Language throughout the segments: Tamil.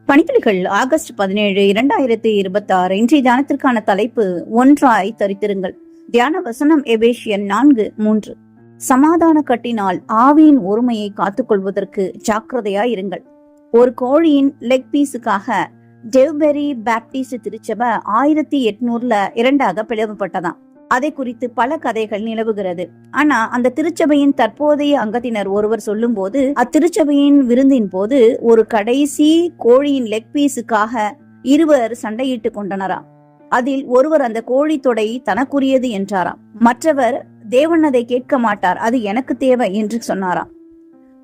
பணிப்புகள் ஆகஸ்ட் 17, 2026. இன்றைய தியானத்திற்கான தலைப்பு ஒன்றாய் தரித்திருங்கள். தியான வசனம் எபேசியர் 4:3. சமாதான கட்டினால் ஆவியின் ஒருமையை காத்துக்கொள்வதற்கு ஜாக்கிரதையா இருங்கள். ஒரு கோழியின் லெக் பீஸுக்காக டெவ்பெரி பேப்டிஸ்ட் திருச்சபை 1800 இரண்டாக பிளவுபட்டதாம். அதை குறித்து பல கதைகள் நிலவுகிறது. ஆனா அந்த திருச்சபையின் தற்போதைய அங்கத்தினர் ஒருவர் சொல்லும் போது, அத்திருச்சபையின் விருந்தின் போது ஒரு கடைசி கோழியின் லெக் பீஸுக்காக இருவர் சண்டையிட்டு கொண்டனராம். அதில் ஒருவர் அந்த கோழி தொடை தனக்குரியது என்றாராம். மற்றவர் தேவன் அதை கேட்க மாட்டார், அது எனக்கு தேவை என்று சொன்னாராம்.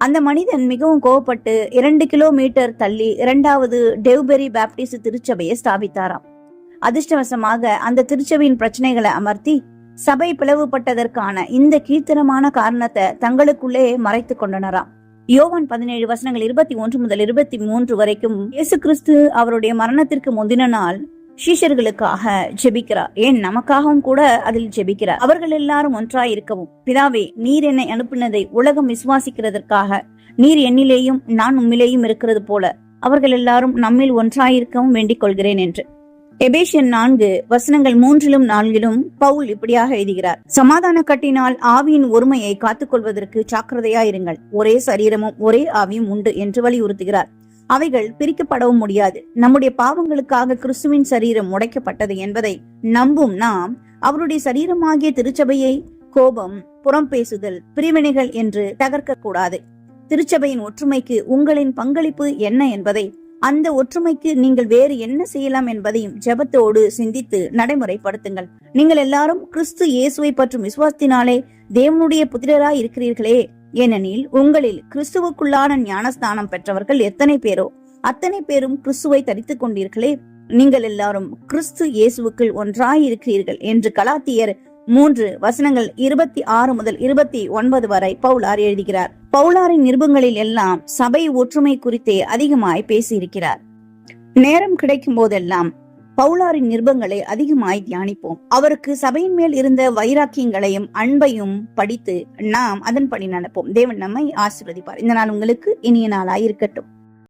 அந்த மனிதன் மிகவும் கோவப்பட்டு 2 கிலோமீட்டர் தள்ளி இரண்டாவது டெவ்பெரி பேப்டிஸ்ட் திருச்சபையை ஸ்தாபித்தாராம். அதிர்ஷ்டவசமாக அந்த திருச்சபையின் பிரச்சனைகளை அமர்த்தி சபை பிளவுபட்டதற்கான இந்த கீர்த்தனமான காரணத்தை தங்களுக்குள்ளே மறைத்து கொண்டனராம். யோவான் 17:21 முதல் 23 வரைக்கும் இயேசு கிறிஸ்து அவருடைய மரணத்திற்கு முந்தின நாள் சீஷர்களுக்காக ஜெபிக்கிறார். ஏன் நமக்காகவும் கூட அதில் ஜெபிக்கிறார். அவர்கள் எல்லாரும் ஒன்றாய் இருக்கவும், பிதாவே, நீர் என்னை அனுப்பினதை உலகம் விசுவாசிக்கிறதற்காக நீர் என்னிலேயும் நான் உம்மிலேயும் இருக்கிறது போல அவர்கள் எல்லாரும் நம்மில் ஒன்றாயிருக்கவும் வேண்டிக் கொள்கிறேன் என்று. எபேசியர் 4:3-4 பவுல் இப்படியாக எழுதுகிறார். சமாதான கட்டினால் ஆவியின் ஒருமையை காத்துக்கொள்வதற்கு ஜாக்கிரதையா இருங்கள். ஒரே சரீரமும் ஒரே ஆவியும் உண்டு என்று வலியுறுத்துகிறார். அவைகள் பிரிக்கப்படவும் முடியாது. நம்முடைய பாவங்களுக்காக கிறிஸ்துவின் சரீரம் உடைக்கப்பட்டது என்பதை நம்பும் நாம் அவருடைய சரீரமாகிய திருச்சபையை கோபம், புறம் பேசுதல், பிரிவினைகள் என்று தகர்க்க கூடாது. திருச்சபையின் ஒற்றுமைக்கு உங்களின் பங்களிப்பு என்ன என்பதை, அந்த ஒற்றுமைக்கு நீங்கள் வேறு என்ன செய்யலாம் என்பதையும் ஜெபத்தோடு சிந்தித்து நடைமுறைப்படுத்துங்கள். நீங்கள் எல்லாரும் கிறிஸ்து இயேசுவை பற்றும் விசுவாசத்தினாலே தேவனுடைய புத்திரராய் இருக்கிறீர்களே. ஏனெனில் உங்களில் கிறிஸ்துவுக்குள்ளான ஞானஸ்தானம் பெற்றவர்கள் எத்தனை பேரோ அத்தனை பேரும் கிறிஸ்துவை தரித்துக் கொண்டீர்களே. நீங்கள் எல்லாரும் கிறிஸ்து இயேசுவுக்குள் ஒன்றாய் இருக்கிறீர்கள் என்று கலாத்தியர் 3:26 முதல் 29 வரை பவுலார் எழுதுகிறார். பவுலாரின் நிருபங்களில் எல்லாம் சபை ஒற்றுமை குறித்தே அதிகமாய் பேசியிருக்கிறார். நேரம் கிடைக்கும் போதெல்லாம் பவுலாரின் நிருபங்களை அதிகமாய் தியானிப்போம். அவருக்கு சபையின் மேல் இருந்த வைராக்கியங்களையும் அன்பையும் படித்து நாம் அதன்படி நடப்போம். தேவன் நம்மை ஆசீர்வதிப்பார். இந்த நாள் உங்களுக்கு இனிய நாளாய் இருக்கட்டும்.